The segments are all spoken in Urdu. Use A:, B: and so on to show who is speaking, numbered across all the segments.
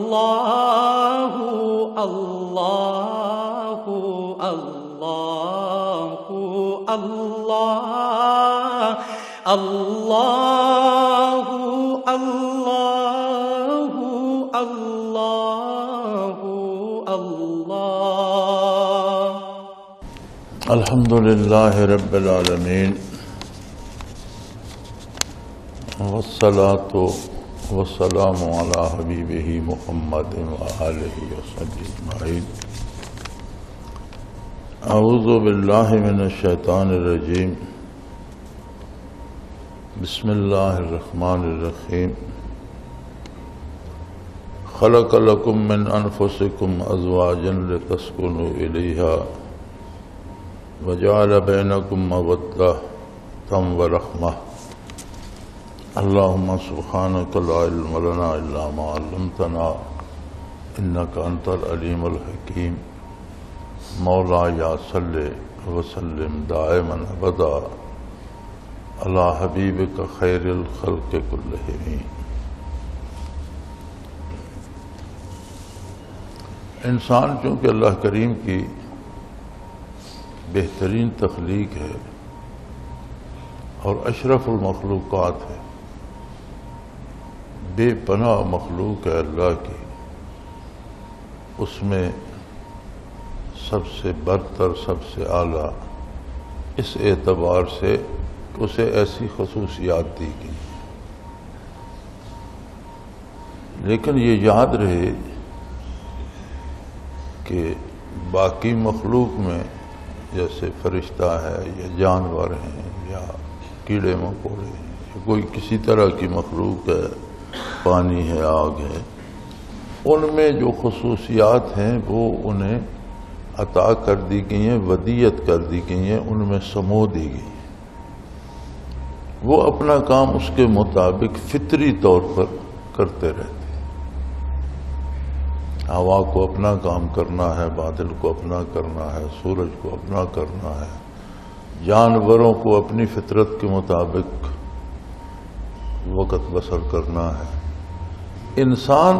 A: اللہ اللہ اللہ اللہ اللہ اللہ اللہ اللہ
B: الحمد للہ رب العالمین والصلاة والسلام علی حبیبہ محمد وآلہ وصحبہ اجمعین اعوذ باللہ من الشیطان الرجیم بسم اللہ الرحمن الرحیم خلق لکم من انفسکم ازواجا لتسکنوا الیہا وجعل بینکم مودۃ ورحمۃ اللہم سبحانک لا علم لنا الا ما علمتنا انک انت العلیم الحکیم مولایا صلی وسلم دائما ابدا علی حبیبک خیر الخلق کلہم۔ انسان چونکہ اللہ کریم کی بہترین تخلیق ہے اور اشرف المخلوقات ہے، بے پناہ مخلوق ہے اللہ کی، اس میں سب سے برتر، سب سے اعلیٰ، اس اعتبار سے اسے ایسی خصوصیات دی گئی۔ لیکن یہ یاد رہے کہ باقی مخلوق میں جیسے فرشتہ ہے یا جانور ہیں یا کیڑے مکوڑے ہیں یا کوئی کسی طرح کی مخلوق ہے، پانی ہے، آگ ہے، ان میں جو خصوصیات ہیں وہ انہیں عطا کر دی گئی ہیں، ودیت کر دی گئی ہیں، ان میں سمو دی گئی ہیں۔ وہ اپنا کام اس کے مطابق فطری طور پر کرتے رہتے ہیں۔ ہوا کو اپنا کام کرنا ہے، بادل کو اپنا کرنا ہے، سورج کو اپنا کرنا ہے، جانوروں کو اپنی فطرت کے مطابق وقت بسر کرنا ہے۔ انسان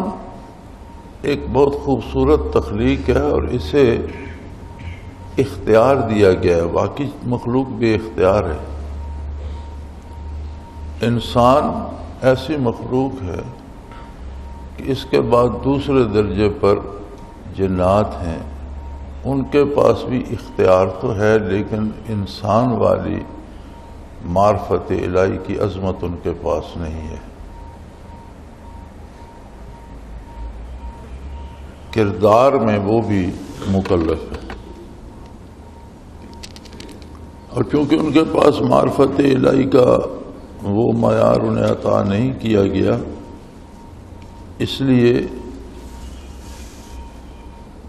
B: ایک بہت خوبصورت تخلیق ہے اور اسے اختیار دیا گیا ہے، باقی مخلوق بے اختیار ہے۔ انسان ایسی مخلوق ہے کہ اس کے بعد دوسرے درجے پر جنات ہیں، ان کے پاس بھی اختیار تو ہے لیکن انسان والی معرفت الہی کی عظمت ان کے پاس نہیں ہے۔ کردار میں وہ بھی مکلف ہے، اور چونکہ ان کے پاس معرفت الہی کا وہ معیار انہیں عطا نہیں کیا گیا، اس لیے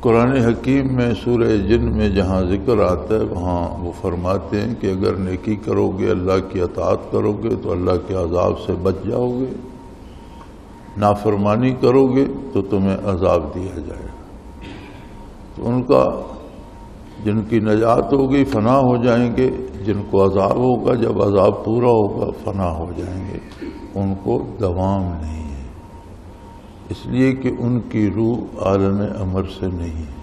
B: قرآن حکیم میں سورہ جن میں جہاں ذکر آتا ہے وہاں وہ فرماتے ہیں کہ اگر نیکی کرو گے، اللہ کی اطاعت کرو گے تو اللہ کے عذاب سے بچ جاؤ گے، نافرمانی کرو گے تو تمہیں عذاب دیا جائے گا۔ تو ان کا جن کی نجات ہوگی فنا ہو جائیں گے، جن کو عذاب ہوگا جب عذاب پورا ہوگا فنا ہو جائیں گے، ان کو دوام نہیں ہے، اس لیے کہ ان کی روح عالم امر سے نہیں ہے۔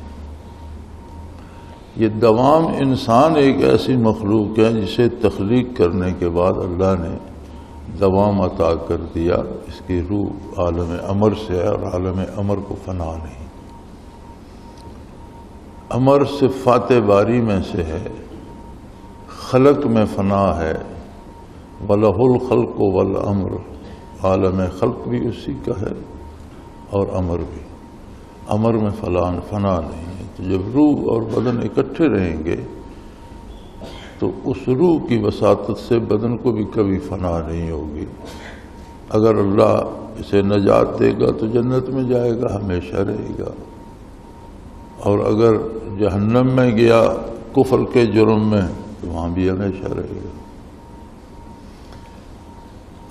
B: یہ دوام انسان ایک ایسی مخلوق ہے جسے تخلیق کرنے کے بعد اللہ نے دوام عطا کر دیا، اس کی روح عالم امر سے ہے اور عالم امر کو فنا نہیں۔ امر صفات باری میں سے ہے، خلق میں فنا ہے، وَلَهُ الْخَلْقُ وَالْأَمْرُ، عالم خلق بھی اسی کا ہے اور امر بھی، امر میں فنا نہیں ہے۔ تو جب روح اور بدن اکٹھے رہیں گے تو اس روح کی وساطت سے بدن کو بھی کبھی فنا نہیں ہوگی۔ اگر اللہ اسے نجات دے گا تو جنت میں جائے گا، ہمیشہ رہے گا، اور اگر جہنم میں گیا کفر کے جرم میں تو وہاں بھی ہمیشہ رہے گا۔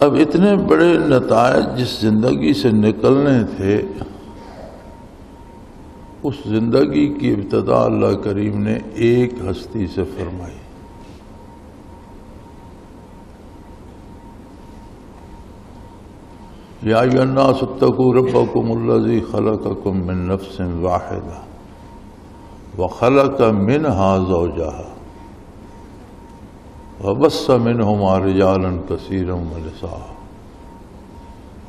B: اب اتنے بڑے نتائج جس زندگی سے نکلنے تھے، اس زندگی کی ابتدا اللہ کریم نے ایک ہستی سے فرمائی، یا ایھا الناس اتقوا ربکم الذی خلقکم من نفس واحدہ وخلق منها زوجها وبث منہما رجالا کثیرا ونساء۔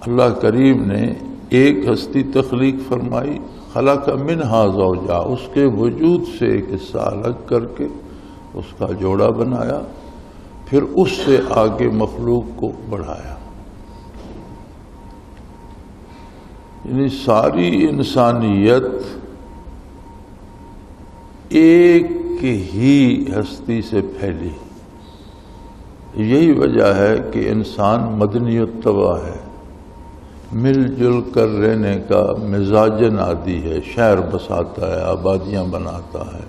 B: اللہ کریم نے ایک ہستی تخلیق فرمائی، خلق منہا زوجہا، اس کے وجود سے ایک حصہ الگ کر کے اس کا جوڑا بنایا، پھر اس سے آگے مخلوق کو بڑھایا۔ یعنی ساری انسانیت ایک ہی ہستی سے پھیلی۔ یہی وجہ ہے کہ انسان مدنی الطبع ہے، مل جل کر رہنے کا مزاجن عادی ہے، شہر بساتا ہے، آبادیاں بناتا ہے،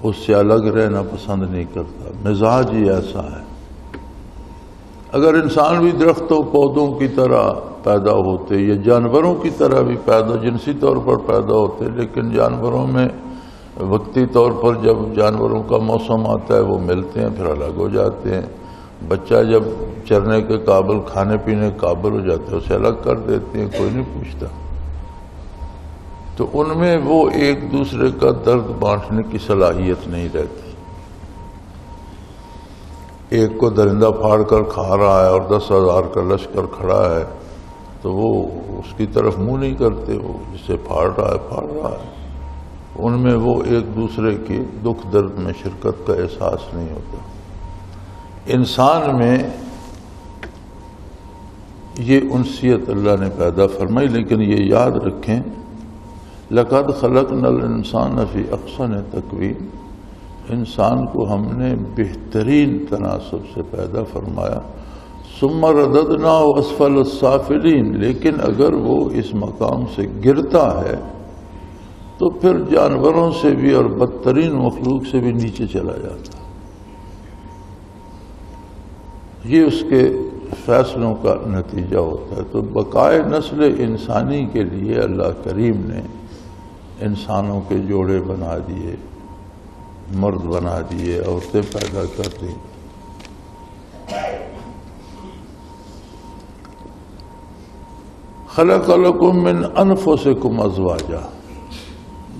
B: اس سے الگ رہنا پسند نہیں کرتا، مزاج ہی ایسا ہے۔ اگر انسان بھی درختوں پودوں کی طرح پیدا ہوتے یا جانوروں کی طرح بھی پیدا جنسی طور پر پیدا ہوتے، لیکن جانوروں میں وقتی طور پر جب جانوروں کا موسم آتا ہے وہ ملتے ہیں پھر الگ ہو جاتے ہیں، بچہ جب چرنے کے قابل کھانے پینے کے قابل ہو جاتا ہے اسے الگ کر دیتے ہیں، کوئی نہیں پوچھتا۔ تو ان میں وہ ایک دوسرے کا درد بانٹنے کی صلاحیت نہیں رہتی۔ ایک کو درندہ پھاڑ کر کھا رہا ہے اور 10,000 کا لشکر کھڑا ہے تو وہ اس کی طرف منہ نہیں کرتے، وہ جسے پھاڑ رہا ہے۔ ان میں وہ ایک دوسرے کے دکھ درد میں شرکت کا احساس نہیں ہوتا۔ انسان میں یہ انسیت اللہ نے پیدا فرمائی، لیکن یہ یاد رکھیں لَقَدْ خَلَقْنَا الْإِنسَانَ فِي أَحْسَنِ تَقْوِيمٍ، انسان کو ہم نے بہترین تناسب سے پیدا فرمایا، ثُمَّ رَدَدْنَاهُ أَسْفَلَ السَّافِلِينَ، لیکن اگر وہ اس مقام سے گرتا ہے تو پھر جانوروں سے بھی اور بدترین مخلوق سے بھی نیچے چلا جاتا۔ یہ اس کے فیصلوں کا نتیجہ ہوتا ہے۔ تو بقائے نسل انسانی کے لیے اللہ کریم نے انسانوں کے جوڑے بنا دیے، مرد بنا دیے، عورتیں پیدا کر دی۔ خلق لکم من انفسکم ازواجا،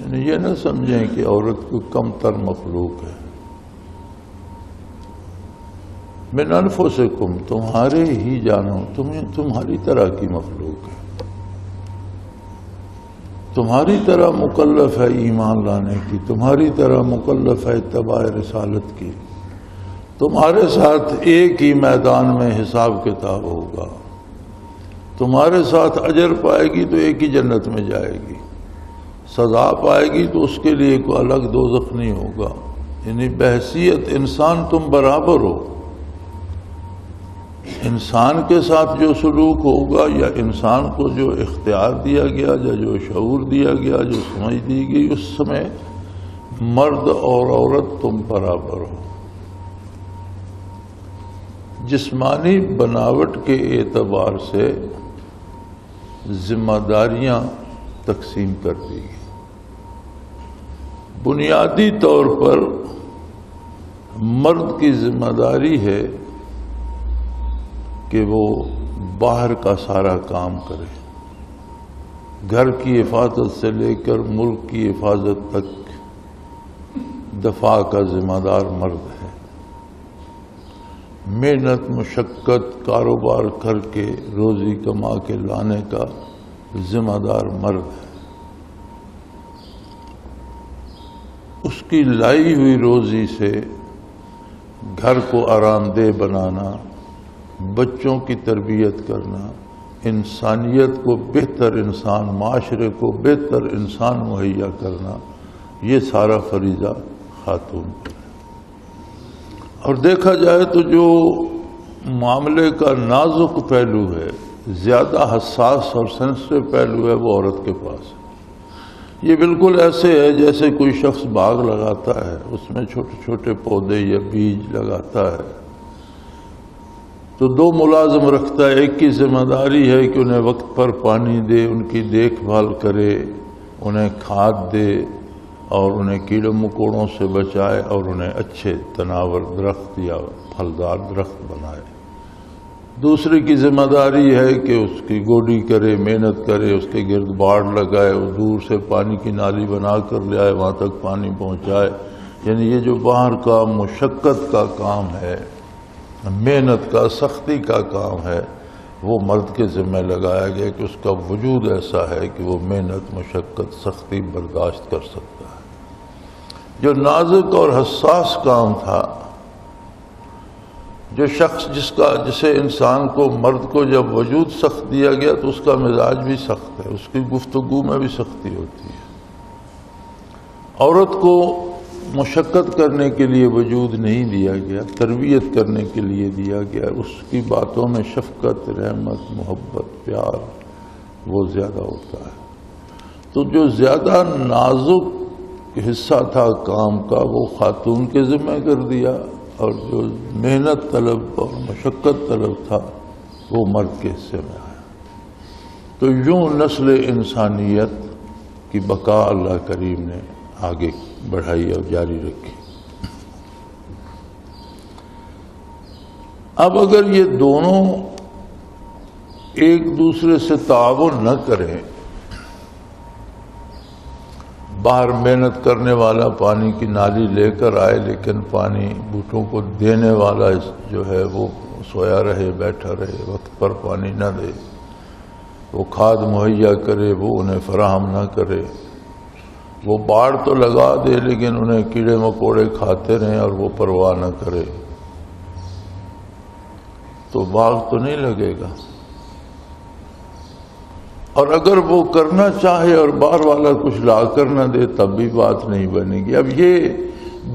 B: یعنی یہ نہ سمجھیں کہ عورت کوئی کم تر مخلوق ہے۔ من انفسکم، تمہارے ہی جانو، تمہاری طرح کی مخلوق ہے، تمہاری طرح مکلف ہے ایمان لانے کی، تمہاری طرح مکلف ہے اتباع رسالت کی، تمہارے ساتھ ایک ہی میدان میں حساب کتاب ہوگا، تمہارے ساتھ اجر پائے گی تو ایک ہی جنت میں جائے گی، سزا پائے گی تو اس کے لیے کوئی الگ دوزخ نہیں ہوگا۔ یعنی بحیثیت انسان تم برابر ہو۔ انسان کے ساتھ جو سلوک ہوگا یا انسان کو جو اختیار دیا گیا یا جو شعور دیا گیا، جو سمجھ دی گئی، اس میں مرد اور عورت تم برابر ہو۔ جسمانی بناوٹ کے اعتبار سے ذمہ داریاں تقسیم کر دی گئی۔ بنیادی طور پر مرد کی ذمہ داری ہے کہ وہ باہر کا سارا کام کرے، گھر کی حفاظت سے لے کر ملک کی حفاظت تک دفاع کا ذمہ دار مرد ہے۔ محنت مشقت کاروبار کر کے روزی کما کے لانے کا ذمہ دار مرد ہے۔ اس کی لائی ہوئی روزی سے گھر کو آرام دہ بنانا، بچوں کی تربیت کرنا، انسانیت کو بہتر انسان، معاشرے کو بہتر انسان مہیا کرنا، یہ سارا فریضہ خاتون پر ہے۔ اور دیکھا جائے تو جو معاملے کا نازک پہلو ہے، زیادہ حساس اور سینسٹیو پہلو ہے، وہ عورت کے پاس ہے۔ یہ بالکل ایسے ہے جیسے کوئی شخص باغ لگاتا ہے، اس میں چھوٹے چھوٹے پودے یا بیج لگاتا ہے تو دو ملازم رکھتا ہے۔ ایک کی ذمہ داری ہے کہ انہیں وقت پر پانی دے، ان کی دیکھ بھال کرے، انہیں کھاد دے اور انہیں کیڑے مکوڑوں سے بچائے اور انہیں اچھے تناور درخت یا پھلدار درخت بنائے۔ دوسرے کی ذمہ داری ہے کہ اس کی گوڈی کرے، محنت کرے، اس کے گرد باڑ لگائے، اور دور سے پانی کی نالی بنا کر لے آئے، وہاں تک پانی پہنچائے. یعنی یہ جو باہر کا مشقت کا کام ہے، محنت کا، سختی کا کام ہے، وہ مرد کے ذمہ لگایا گیا کہ اس کا وجود ایسا ہے کہ وہ محنت، مشقت، سختی برداشت کر سکتا ہے. جو نازک اور حساس کام تھا، جو شخص جسے انسان کو، مرد کو جب وجود سخت دیا گیا تو اس کا مزاج بھی سخت ہے، اس کی گفتگو میں بھی سختی ہوتی ہے. عورت کو مشقت کرنے کے لیے وجود نہیں دیا گیا، تربیت کرنے کے لیے دیا گیا. اس کی باتوں میں شفقت، رحمت، محبت، پیار وہ زیادہ ہوتا ہے. تو جو زیادہ نازک حصہ تھا کام کا وہ خاتون کے ذمہ کر دیا، اور جو محنت طلب اور مشقت طلب تھا وہ مرد کے حصے میں آیا. تو یوں نسل انسانیت کی بقا اللہ کریم نے آگے بڑھائی اور جاری رکھی. اب اگر یہ دونوں ایک دوسرے سے تعاون نہ کریں، باہر محنت کرنے والا پانی کی نالی لے کر آئے لیکن پانی بوٹوں کو دینے والا جو ہے وہ سویا رہے، بیٹھا رہے، وقت پر پانی نہ دے، وہ کھاد مہیا کرے وہ انہیں فراہم نہ کرے، وہ باڑ تو لگا دے لیکن انہیں کیڑے مکوڑے کھاتے رہیں اور وہ پرواہ نہ کرے، تو باغ تو نہیں لگے گا. اور اگر وہ کرنا چاہے اور باہر والا کچھ لا کر نہ دے تب بھی بات نہیں بنے گی. اب یہ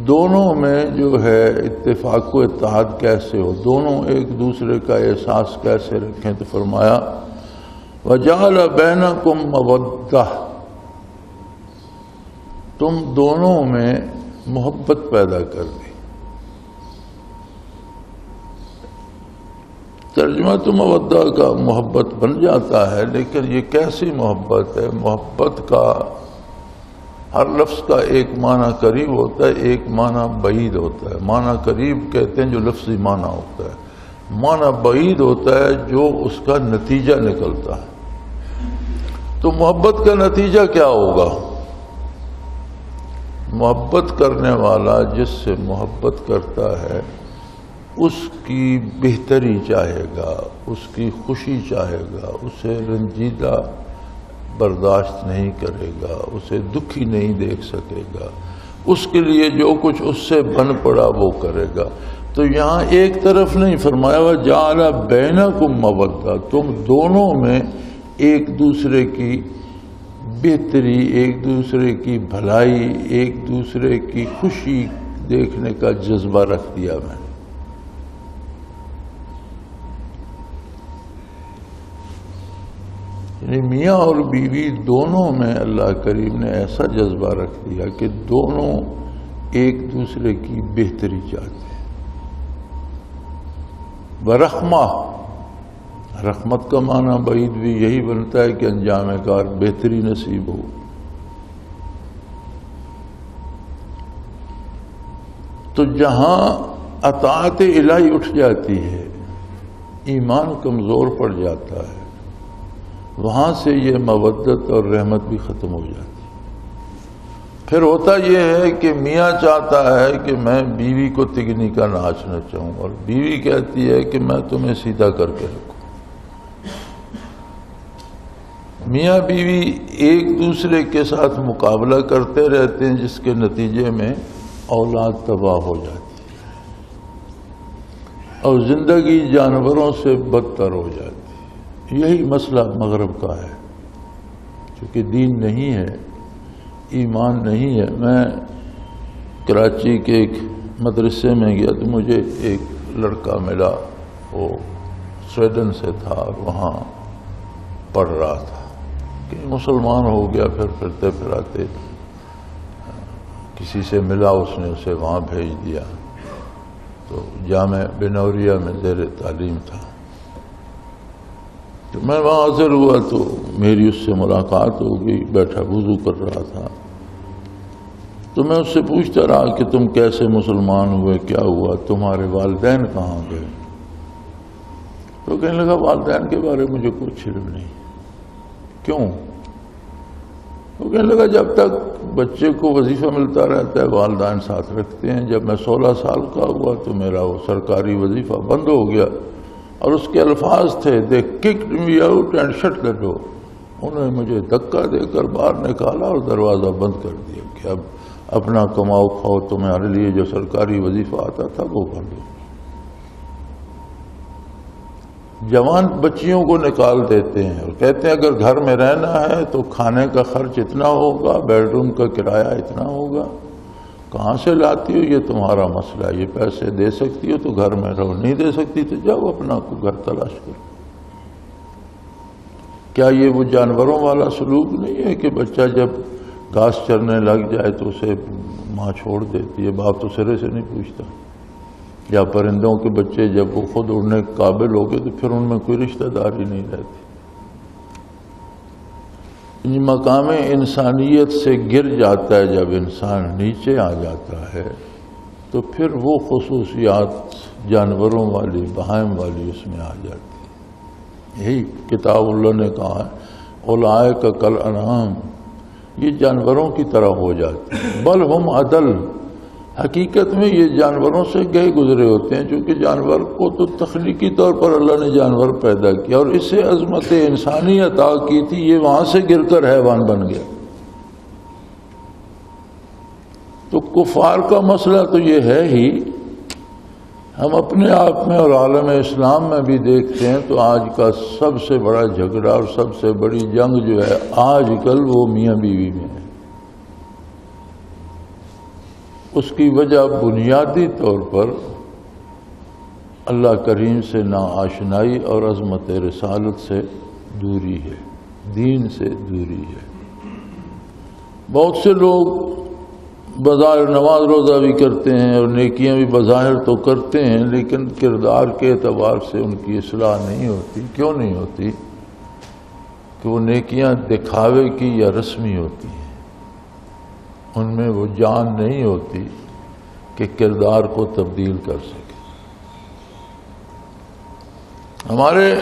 B: دونوں میں جو ہے اتفاق و اتحاد کیسے ہو، دونوں ایک دوسرے کا احساس کیسے رکھیں؟ تو فرمایا وَجَعَلَ بَيْنَكُمْ مَوَدَّةً، تم دونوں میں محبت پیدا کر دی. ترجمہ تو مودہ کا محبت بن جاتا ہے، لیکن یہ کیسی محبت ہے؟ محبت کا ہر لفظ کا ایک معنی قریب ہوتا ہے، ایک معنی بعید ہوتا ہے. معنی قریب کہتے ہیں جو لفظی معنی ہوتا ہے، معنی بعید ہوتا ہے جو اس کا نتیجہ نکلتا ہے. تو محبت کا نتیجہ کیا ہوگا؟ محبت کرنے والا جس سے محبت کرتا ہے اس کی بہتری چاہے گا، اس کی خوشی چاہے گا، اسے رنجیدہ برداشت نہیں کرے گا، اسے دکھی نہیں دیکھ سکے گا، اس کے لیے جو کچھ اس سے بن پڑا وہ کرے گا. تو یہاں ایک طرف نہیں فرمایا وَجَعَلَ بَيْنَكُمْ مَوَدَّةً، تم دونوں میں ایک دوسرے کی بہتری، ایک دوسرے کی بھلائی، ایک دوسرے کی خوشی دیکھنے کا جذبہ رکھ دیا میں. یعنی میاں اور بیوی دونوں میں اللہ کریم نے ایسا جذبہ رکھ دیا کہ دونوں ایک دوسرے کی بہتری چاہتے ہیں. ورحمہ، رحمت کا معنی بعید بھی یہی بنتا ہے کہ انجام کار بہتری نصیب ہو. تو جہاں اطاعت الہی اٹھ جاتی ہے، ایمان کمزور پڑ جاتا ہے، وہاں سے یہ مودت اور رحمت بھی ختم ہو جاتی. پھر ہوتا یہ ہے کہ میاں چاہتا ہے کہ میں بیوی کو تگنی کا ناچ نچاؤں، اور بیوی کہتی ہے کہ میں تمہیں سیدھا کر کے رکھوں. میاں بیوی ایک دوسرے کے ساتھ مقابلہ کرتے رہتے ہیں، جس کے نتیجے میں اولاد تباہ ہو جاتی ہے اور زندگی جانوروں سے بدتر ہو جاتی ہے. یہی مسئلہ مغرب کا ہے، کیونکہ دین نہیں ہے، ایمان نہیں ہے. میں کراچی کے ایک مدرسے میں گیا تو مجھے ایک لڑکا ملا، وہ سویڈن سے تھا اور وہاں پڑھ رہا تھا کہ مسلمان ہو گیا. پھر پھرتے پھراتے کسی سے ملا، اس نے اسے وہاں بھیج دیا. تو جامع بنوریا میں زیر تعلیم تھا. تو میں وہاں حاضر ہوا تو میری اس سے ملاقات ہو گئی. بیٹھا وضو کر رہا تھا تو میں اس سے پوچھتا رہا کہ تم کیسے مسلمان ہوئے، کیا ہوا، تمہارے والدین کہاں گئے؟ تو کہنے لگا والدین کے بارے میں مجھے کچھ علم نہیں. کیوں؟ تو کہنے لگا جب تک بچے کو وظیفہ ملتا رہتا ہے والدین ساتھ رکھتے ہیں. جب میں 16 سال کا ہوا تو میرا وہ سرکاری وظیفہ بند ہو گیا اور اس کے الفاظ تھے they kicked me out and shut the door. انہوں نے مجھے دھکا دے کر باہر نکالا اور دروازہ بند کر دیا کہ اب اپنا کماؤ کھاؤ، تمہارے لیے جو سرکاری وظیفہ آتا تھا وہ بند ہو. جوان بچیوں کو نکال دیتے ہیں اور کہتے ہیں اگر گھر میں رہنا ہے تو کھانے کا خرچ اتنا ہوگا، بیڈ روم کا کرایہ اتنا ہوگا. کہاں سے لاتی ہو یہ تمہارا مسئلہ ہے، یہ پیسے دے سکتی ہو تو گھر میں رہو، نہیں دے سکتی تو جاؤ اپنا کو گھر تلاش کرو. کیا یہ وہ جانوروں والا سلوک نہیں ہے کہ بچہ جب گھاس چرنے لگ جائے تو اسے ماں چھوڑ دیتی ہے، باپ تو سرے سے نہیں پوچھتا؟ یا پرندوں کے بچے جب وہ خود اڑنے کے قابل ہو گئے تو پھر ان میں کوئی رشتہ داری نہیں رہتی. مقام انسانیت سے گر جاتا ہے جب انسان نیچے آ جاتا ہے تو پھر وہ خصوصیات جانوروں والی، بہائم والی اس میں آ جاتی. یہی کتاب اللہ نے کہا ہے اولئک کالانعام، یہ جانوروں کی طرح ہو جاتی ہے. بل ہم اضل، حقیقت میں یہ جانوروں سے گئے گزرے ہوتے ہیں، چونکہ جانور کو تو تخلیقی طور پر اللہ نے جانور پیدا کیا اور اس سے عظمت انسانی عطا کی تھی، یہ وہاں سے گر کر حیوان بن گیا. تو کفار کا مسئلہ تو یہ ہے ہی. ہم اپنے آپ میں اور عالم اسلام میں بھی دیکھتے ہیں تو آج کا سب سے بڑا جھگڑا اور سب سے بڑی جنگ جو ہے آج کل وہ میاں بیوی میں ہے. اس کی وجہ بنیادی طور پر اللہ کریم سے ناآشنائی اور عظمت رسالت سے دوری ہے، دین سے دوری ہے. بہت سے لوگ بظاہر نماز روزہ بھی کرتے ہیں اور نیکیاں بھی بظاہر تو کرتے ہیں، لیکن کردار کے اعتبار سے ان کی اصلاح نہیں ہوتی. کیوں نہیں ہوتی؟ کہ وہ نیکیاں دکھاوے کی یا رسمی ہوتی ہیں، ان میں وہ جان نہیں ہوتی کہ کردار کو تبدیل کر سکے. ہمارے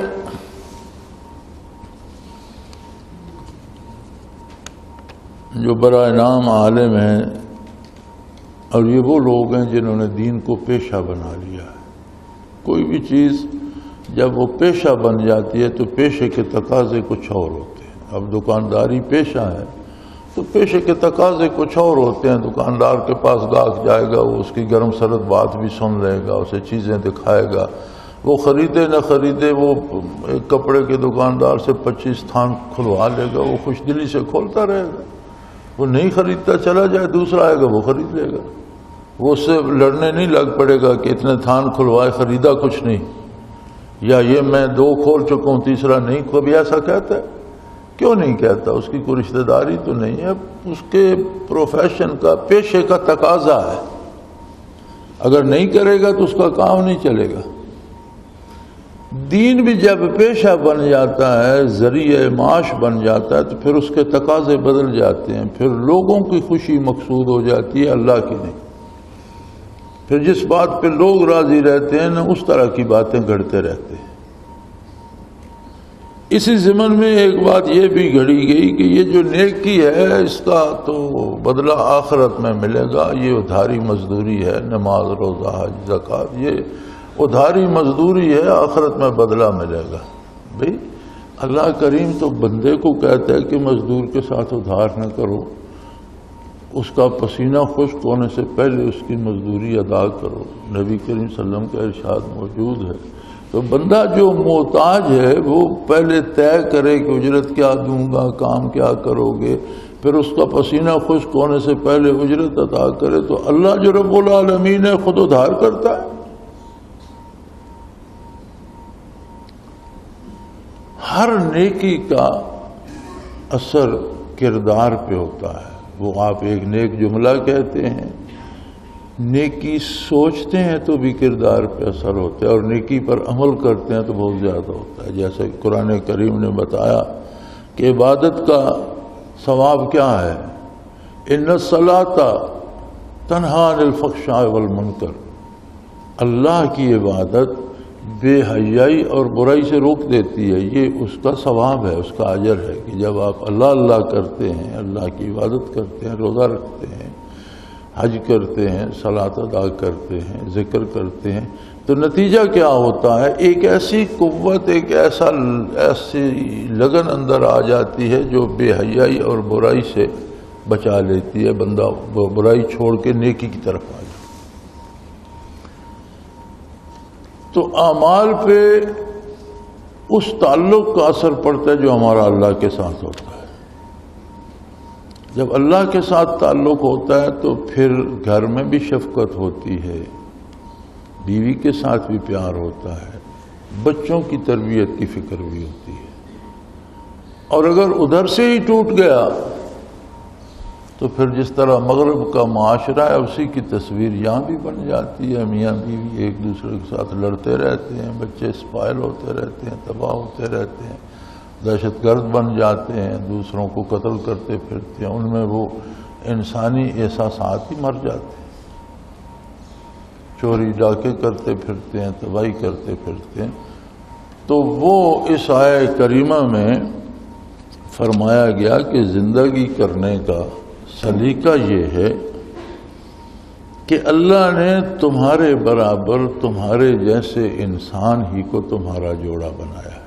B: جو برائے نام عالم ہیں اور یہ وہ لوگ ہیں جنہوں نے دین کو پیشہ بنا لیا ہے. کوئی بھی چیز جب وہ پیشہ بن جاتی ہے تو پیشے کے تقاضے کچھ اور ہوتے ہیں. اب دکانداری پیشہ ہے تو پیشے کے تقاضے کچھ اور ہوتے ہیں. دکاندار کے پاس گاہک جائے گا، وہ اس کی گرم سرد بات بھی سن لے گا، اسے چیزیں دکھائے گا. وہ خریدے نہ خریدے، وہ ایک کپڑے کے دکاندار سے 25 تھان کھلوا لے گا، وہ خوش دلی سے کھولتا رہے گا. وہ نہیں خریدتا چلا جائے، دوسرا آئے گا وہ خرید لے گا. وہ اس سے لڑنے نہیں لگ پڑے گا کہ اتنے تھان کھلوائے، خریدا کچھ نہیں، یا یہ میں 2 کھول چکا ہوں تیسرا نہیں. کبھی ایسا کہتا ہے؟ کیوں نہیں کہتا؟ اس کی کوئی رشتہ داری تو نہیں ہے، اس کے پروفیشن کا، پیشے کا تقاضا ہے. اگر نہیں کرے گا تو اس کا کام نہیں چلے گا. دین بھی جب پیشہ بن جاتا ہے، ذریعہ معاش بن جاتا ہے، تو پھر اس کے تقاضے بدل جاتے ہیں. پھر لوگوں کی خوشی مقصود ہو جاتی ہے، اللہ کی نہیں. پھر جس بات پہ لوگ راضی رہتے ہیں نا، اس طرح کی باتیں گھڑتے رہتے ہیں. اسی ضمن میں ایک بات یہ بھی گھڑی گئی کہ یہ جو نیکی ہے اس کا تو بدلہ آخرت میں ملے گا. یہ ادھاری مزدوری ہے، نماز روزہ حج زکوٰۃ، یہ ادھاری مزدوری ہے، آخرت میں بدلہ ملے گا. بھئی اللہ کریم تو بندے کو کہتا ہے کہ مزدور کے ساتھ ادھار نہ کرو، اس کا پسینہ خشک ہونے سے پہلے اس کی مزدوری ادا کرو. نبی کریم صلی اللہ علیہ وسلم کا ارشاد موجود ہے. تو بندہ جو محتاج ہے وہ پہلے طے کرے کہ اجرت کیا دوں گا، کام کیا کرو گے، پھر اس کا پسینہ خشک ہونے سے پہلے اجرت ادا کرے. تو اللہ جو رب العالمین ہے خود ادھار کرتا ہے. ہر نیکی کا اثر کردار پہ ہوتا ہے. وہ آپ ایک نیک جملہ کہتے ہیں، نیکی سوچتے ہیں تو بھی کردار پہ اثر ہوتا ہے، اور نیکی پر عمل کرتے ہیں تو بہت زیادہ ہوتا ہے. جیسے قرآن کریم نے بتایا کہ عبادت کا ثواب کیا ہے، ان الصلاۃ تنہی عن الفحشاء والمنکر. اللہ کی عبادت بے حیائی اور برائی سے روک دیتی ہے، یہ اس کا ثواب ہے، اس کا اجر ہے کہ جب آپ اللہ اللہ کرتے ہیں، اللہ کی عبادت کرتے ہیں، روزہ رکھتے ہیں، حج کرتے ہیں، صلاۃ ادا کرتے ہیں، ذکر کرتے ہیں، تو نتیجہ کیا ہوتا ہے؟ ایک ایسی قوت، ایک ایسی لگن اندر آ جاتی ہے جو بے حیائی اور برائی سے بچا لیتی ہے، بندہ برائی چھوڑ کے نیکی کی طرف آ جائے۔ تو اعمال پہ اس تعلق کا اثر پڑتا ہے جو ہمارا اللہ کے ساتھ ہوتا ہے۔ جب اللہ کے ساتھ تعلق ہوتا ہے تو پھر گھر میں بھی شفقت ہوتی ہے، بیوی کے ساتھ بھی پیار ہوتا ہے، بچوں کی تربیت کی فکر بھی ہوتی ہے۔ اور اگر ادھر سے ہی ٹوٹ گیا تو پھر جس طرح مغرب کا معاشرہ ہے اسی کی تصویر یہاں بھی بن جاتی ہے۔ میاں بیوی ایک دوسرے کے ساتھ لڑتے رہتے ہیں، بچے اسپائل ہوتے رہتے ہیں، تباہ ہوتے رہتے ہیں، دہشت گرد بن جاتے ہیں، دوسروں کو قتل کرتے پھرتے ہیں، ان میں وہ انسانی احساسات ہی مر جاتے ہیں، چوری ڈاکے کرتے پھرتے ہیں، تباہی کرتے پھرتے ہیں۔ تو وہ اس آیہ کریمہ میں فرمایا گیا کہ زندگی کرنے کا سلیقہ یہ ہے کہ اللہ نے تمہارے برابر تمہارے جیسے انسان ہی کو تمہارا جوڑا بنایا ہے۔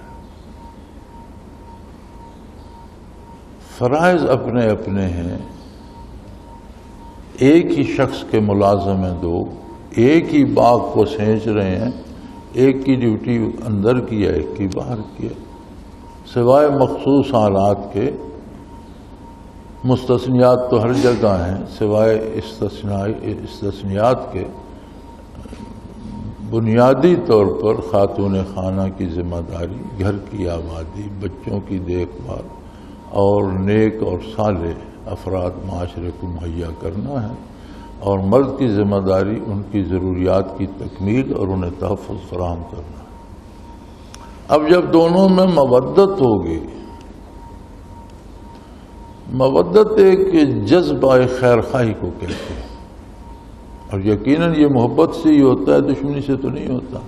B: فرائض اپنے اپنے ہیں، ایک ہی شخص کے ملازم ہیں دو، ایک ہی باغ کو سینچ رہے ہیں، ایک کی ڈیوٹی اندر کی ہے، ایک کی باہر کی ہے، سوائے مخصوص حالات کے۔ مستثنیات تو ہر جگہ ہیں، سوائے استثنیات کے بنیادی طور پر خاتون خانہ کی ذمہ داری گھر کی آبادی، بچوں کی دیکھ بھال اور نیک اور صالح افراد معاشرے کو مہیا کرنا ہے، اور مرد کی ذمہ داری ان کی ضروریات کی تکمیل اور انہیں تحفظ فراہم کرنا ہے۔ اب جب دونوں میں مودت ہوگی، مودت ایک جذبہ خیر خواہی کو کہتے ہیں، اور یقیناً یہ محبت سے ہی ہوتا ہے، دشمنی سے تو نہیں ہوتا،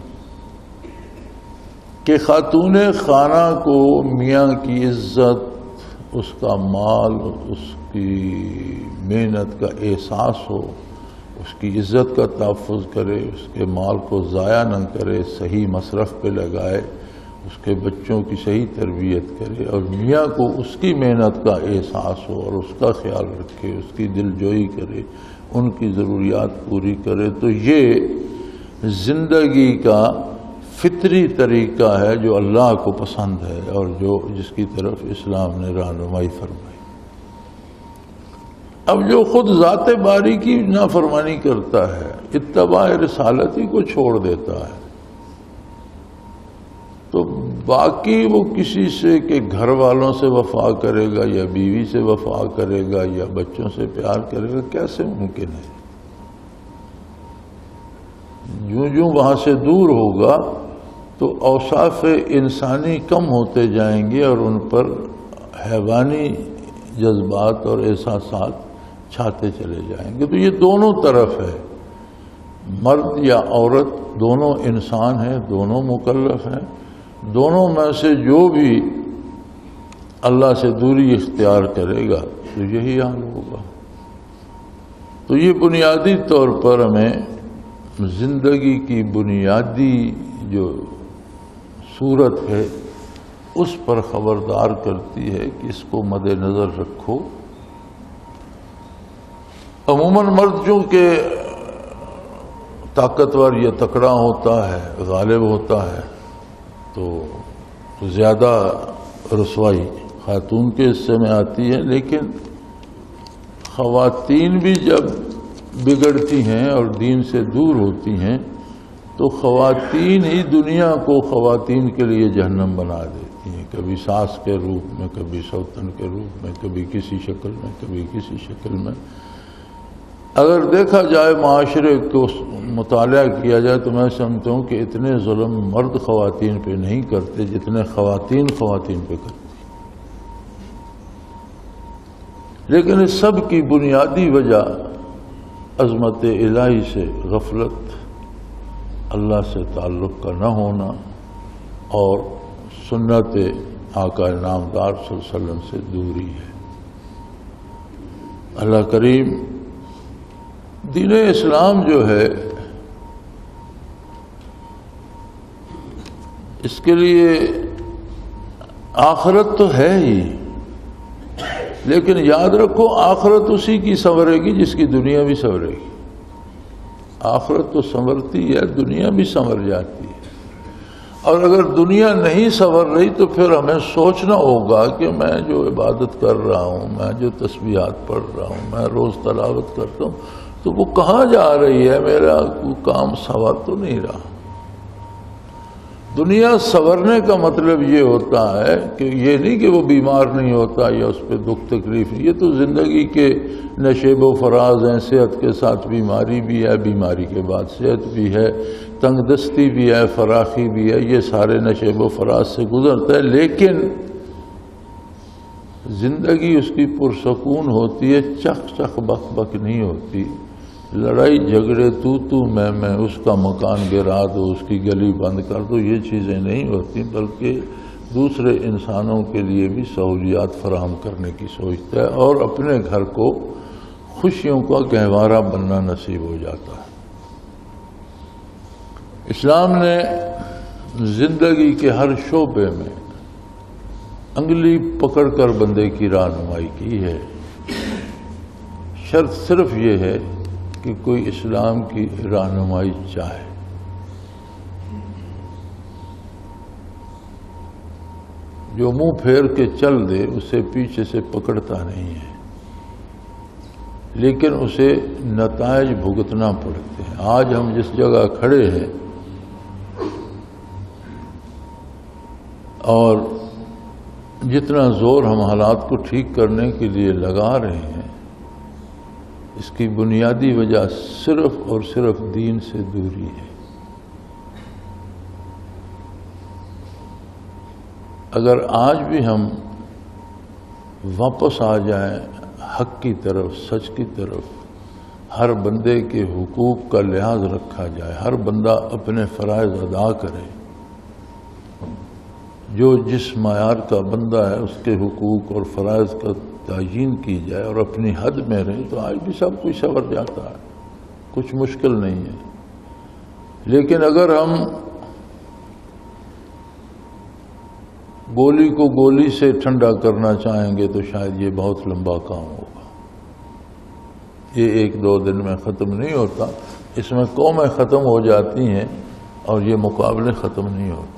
B: کہ خاتون خانہ کو میاں کی عزت، اس کا مال، اس کی محنت کا احساس ہو، اس کی عزت کا تحفظ کرے، اس کے مال کو ضائع نہ کرے، صحیح مصرف پہ لگائے، اس کے بچوں کی صحیح تربیت کرے، اور میاں کو اس کی محنت کا احساس ہو اور اس کا خیال رکھے، اس کی دلجوئی کرے، ان کی ضروریات پوری کرے، تو یہ زندگی کا فطری طریقہ ہے جو اللہ کو پسند ہے اور جس کی طرف اسلام نے رہنمائی فرمائی۔ اب جو خود ذات باری کی نافرمانی کرتا ہے، اتباع رسالتی کو چھوڑ دیتا ہے، تو باقی وہ کسی سے کہ گھر والوں سے وفا کرے گا یا بیوی سے وفا کرے گا یا بچوں سے پیار کرے گا، کیسے ممکن ہے؟ جو وہاں سے دور ہوگا تو اوصاف انسانی کم ہوتے جائیں گے اور ان پر حیوانی جذبات اور احساسات چھاتے چلے جائیں گے۔ تو یہ دونوں طرف ہے، مرد یا عورت دونوں انسان ہیں، دونوں مکلف ہیں، دونوں میں سے جو بھی اللہ سے دوری اختیار کرے گا تو یہی حال ہوگا۔ تو یہ بنیادی طور پر ہمیں زندگی کی بنیادی جو صورت ہے اس پر خبردار کرتی ہے کہ اس کو مد نظر رکھو۔ عموماً مرد جو کہ طاقتور یا تکڑا ہوتا ہے، غالب ہوتا ہے، تو زیادہ رسوائی خاتون کے حصے میں آتی ہے، لیکن خواتین بھی جب بگڑتی ہیں اور دین سے دور ہوتی ہیں تو خواتین ہی دنیا کو خواتین کے لیے جہنم بنا دیتی ہیں، کبھی ساس کے روپ میں، کبھی سوتن کے روپ میں، کبھی کسی شکل میں، کبھی کسی شکل میں۔ اگر دیکھا جائے معاشرے کو مطالعہ کیا جائے تو میں سمجھتا ہوں کہ اتنے ظلم مرد خواتین پہ نہیں کرتے جتنے خواتین پہ کرتی، لیکن اس سب کی بنیادی وجہ عظمت الہی سے غفلت اللہ سے تعلق کا نہ ہونا اور سنت آقا نامدار صلی اللہ علیہ وسلم سے دوری ہے۔ اللہ کریم دین اسلام جو ہے اس کے لیے آخرت تو ہے ہی، لیکن یاد رکھو آخرت اسی کی سنورے گی جس کی دنیا بھی سنورے گی۔ آخرت تو سنورتی ہے، دنیا بھی سنور جاتی ہے، اور اگر دنیا نہیں سنور رہی تو پھر ہمیں سوچنا ہوگا کہ میں جو عبادت کر رہا ہوں، میں جو تسبیحات پڑھ رہا ہوں، میں روز تلاوت کرتا ہوں، تو وہ کہاں جا رہی ہے؟ میرا کوئی کام سنور تو نہیں رہا۔ دنیا سنورنے کا مطلب یہ ہوتا ہے کہ یہ نہیں کہ وہ بیمار نہیں ہوتا یا اس پہ دکھ تکلیف، یہ تو زندگی کے نشیب و فراز ہیں۔ صحت کے ساتھ بیماری بھی ہے، بیماری کے بعد صحت بھی ہے، تنگ دستی بھی ہے، فراخی بھی ہے، یہ سارے نشیب و فراز سے گزرتا ہے، لیکن زندگی اس کی پرسکون ہوتی ہے، چخ چخ بک بک نہیں ہوتی، لڑائی جھگڑے تو میں اس کا مکان گرا دو، اس کی گلی بند کر دو، یہ چیزیں نہیں ہوتی، بلکہ دوسرے انسانوں کے لیے بھی سہولیات فراہم کرنے کی سوچتا ہے اور اپنے گھر کو خوشیوں کا گہوارہ بننا نصیب ہو جاتا ہے۔ اسلام نے زندگی کے ہر شعبے میں انگلی پکڑ کر بندے کی رہنمائی کی ہے، شرط صرف یہ ہے کہ کوئی اسلام کی رہنمائی چاہے۔ جو منہ پھیر کے چل دے اسے پیچھے سے پکڑتا نہیں ہے، لیکن اسے نتائج بھگتنا پڑتے ہیں۔ آج ہم جس جگہ کھڑے ہیں اور جتنا زور ہم حالات کو ٹھیک کرنے کے لیے لگا رہے ہیں، اس کی بنیادی وجہ صرف اور صرف دین سے دوری ہے۔ اگر آج بھی ہم واپس آ جائیں حق کی طرف، سچ کی طرف، ہر بندے کے حقوق کا لحاظ رکھا جائے، ہر بندہ اپنے فرائض ادا کرے، جو جس معیار کا بندہ ہے اس کے حقوق اور فرائض کا تعیین کی جائے اور اپنی حد میں رہے، تو آج بھی سب کچھ سنور جاتا ہے، کچھ مشکل نہیں ہے۔ لیکن اگر ہم گولی کو گولی سے ٹھنڈا کرنا چاہیں گے تو شاید یہ بہت لمبا کام ہوگا، یہ ایک دو دن میں ختم نہیں ہوتا، اس میں قومیں ختم ہو جاتی ہیں اور یہ مقابلے ختم نہیں ہوتے۔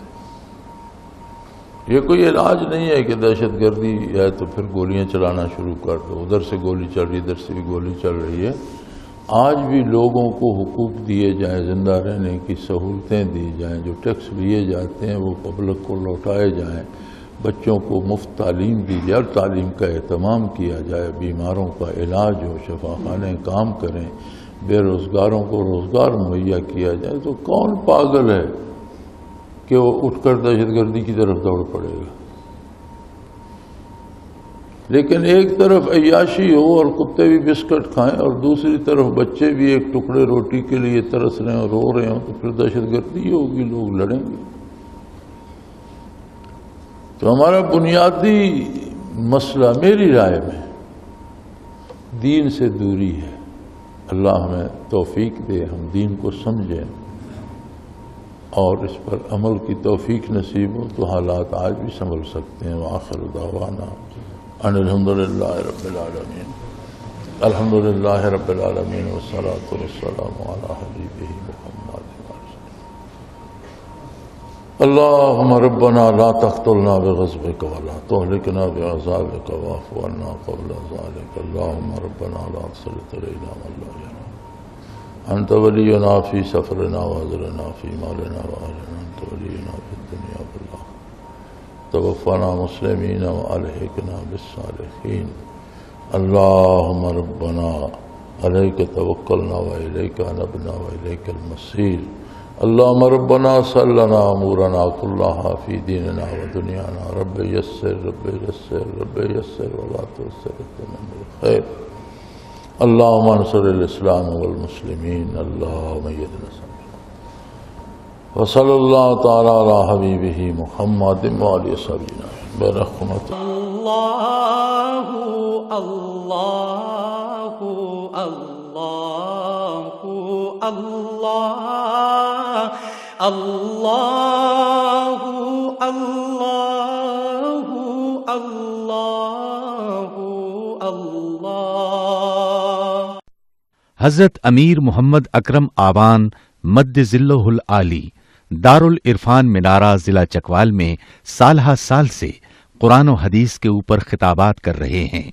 B: یہ کوئی علاج نہیں ہے کہ دہشت گردی ہے تو پھر گولیاں چلانا شروع کر دو، ادھر سے گولی چل رہی، ادھر سے بھی گولی چل رہی ہے۔ آج بھی لوگوں کو حقوق دیے جائیں، زندہ رہنے کی سہولتیں دی جائیں، جو ٹیکس لیے جاتے ہیں وہ پبلک کو لوٹائے جائیں، بچوں کو مفت تعلیم دی جائے اور تعلیم کا اہتمام کیا جائے، بیماروں کا علاج ہو، شفاخانے کام کریں، بے روزگاروں کو روزگار مہیا کیا جائے، تو کون پاگل ہے کہ وہ اٹھ کر دہشت گردی کی طرف دوڑ پڑے گا؟ لیکن ایک طرف عیاشی ہو اور کتے بھی بسکٹ کھائیں اور دوسری طرف بچے بھی ایک ٹکڑے روٹی کے لیے ترس رہے ہیں اور رو رہے ہوں، تو پھر دہشت گردی ہوگی، لوگ لڑیں گے۔ تو ہمارا بنیادی مسئلہ میری رائے میں دین سے دوری ہے۔ اللہ ہمیں توفیق دے، ہم دین کو سمجھیں اور اس پر عمل کی توفیق نصیب ہو تو حالات آج بھی سنبھل سکتے ہیں۔ وآخر دعوانا ان الحمدللہ رب العالمین، الحمدللہ رب العالمین، والصلاة والسلام علی حبیبہ محمد۔ اللہم ربنا لا تقتلنا بغضبک ولا تہلکنا بعذابک واعف عنا قبل ذلک۔ اللہم ربنا لا تسلط علینا من لا يرحمنا، انت ولینا فی سفرنا وعذرنا فی مالنا وآلنا، انت ولینا فی الدنیا والآخرہ، توفنا مسلمین والحقنا بالصالحین۔ اللہم ربنا علیک توکلنا والیک انبنا والیک المصیر۔ اللہم ربنا صلنا امورنا کلها فی دیننا ودنیانا، رب یسر رب یسر رب یسر ولا تعسر من الخیر۔ اللہم انصر الاسلام والمسلمین، اللہم ایدنا وصلی اللہ تعالی علی حبیبہ محمد وآلہ وصحبہ برحمتہ
A: اللہ اللہ اللہ اللہ اللہ اللہ اللہ اللہ۔
C: حضرت امیر محمد اکرم آوان مد ذلہ العالی دارالعرفان منارہ ضلع چکوال میں سالہ سال سے قرآن و حدیث کے اوپر خطابات کر رہے ہیں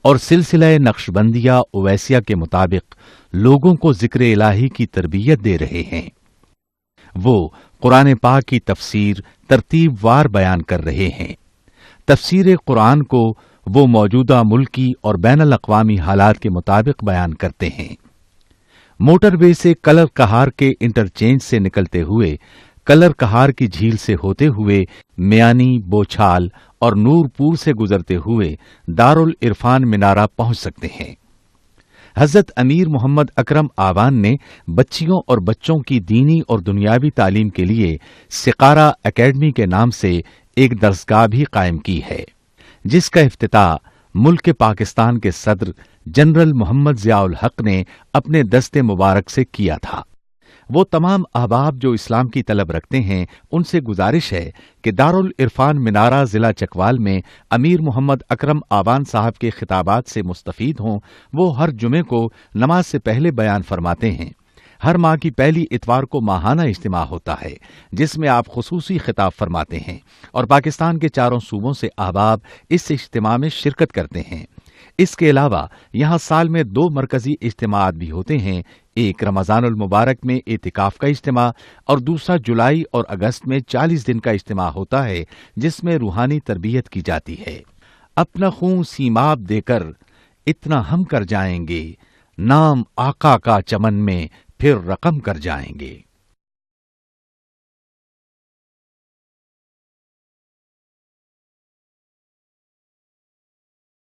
C: اور سلسلہ نقشبندیہ اویسیہ کے مطابق لوگوں کو ذکر الہی کی تربیت دے رہے ہیں۔ وہ قرآن پاک کی تفسیر ترتیب وار بیان کر رہے ہیں۔ تفسیر قرآن کو وہ موجودہ ملکی اور بین الاقوامی حالات کے مطابق بیان کرتے ہیں۔ موٹر وے سے کلر کہار کے انٹرچینج سے نکلتے ہوئے کلر کہار کی جھیل سے ہوتے ہوئے میانی، بوچھال اور نور پور سے گزرتے ہوئے دارالعرفان منارہ پہنچ سکتے ہیں۔ حضرت امیر محمد اکرم آوان نے بچیوں اور بچوں کی دینی اور دنیاوی تعلیم کے لیے سقارہ اکیڈمی کے نام سے ایک درسگاہ بھی قائم کی ہے، جس کا افتتاح ملک پاکستان کے صدر جنرل محمد ضیاء الحق نے اپنے دست مبارک سے کیا تھا۔ وہ تمام احباب جو اسلام کی طلب رکھتے ہیں ان سے گزارش ہے کہ دارالعرفان منارہ ضلع چکوال میں امیر محمد اکرم آوان صاحب کے خطابات سے مستفید ہوں۔ وہ ہر جمعے کو نماز سے پہلے بیان فرماتے ہیں۔ ہر ماہ کی پہلی اتوار کو ماہانہ اجتماع ہوتا ہے جس میں آپ خصوصی خطاب فرماتے ہیں اور پاکستان کے چاروں صوبوں سے احباب اس اجتماع میں شرکت کرتے ہیں۔ اس کے علاوہ یہاں سال میں 2 مرکزی اجتماعات بھی ہوتے ہیں، ایک رمضان المبارک میں اعتکاف کا اجتماع اور دوسرا جولائی اور اگست میں 40 دن کا اجتماع ہوتا ہے جس میں روحانی تربیت کی جاتی ہے۔ اپنا خون سیماب دے کر اتنا ہم کر جائیں گے، نام آقا کا چمن میں پھر رقم کر جائیں گے۔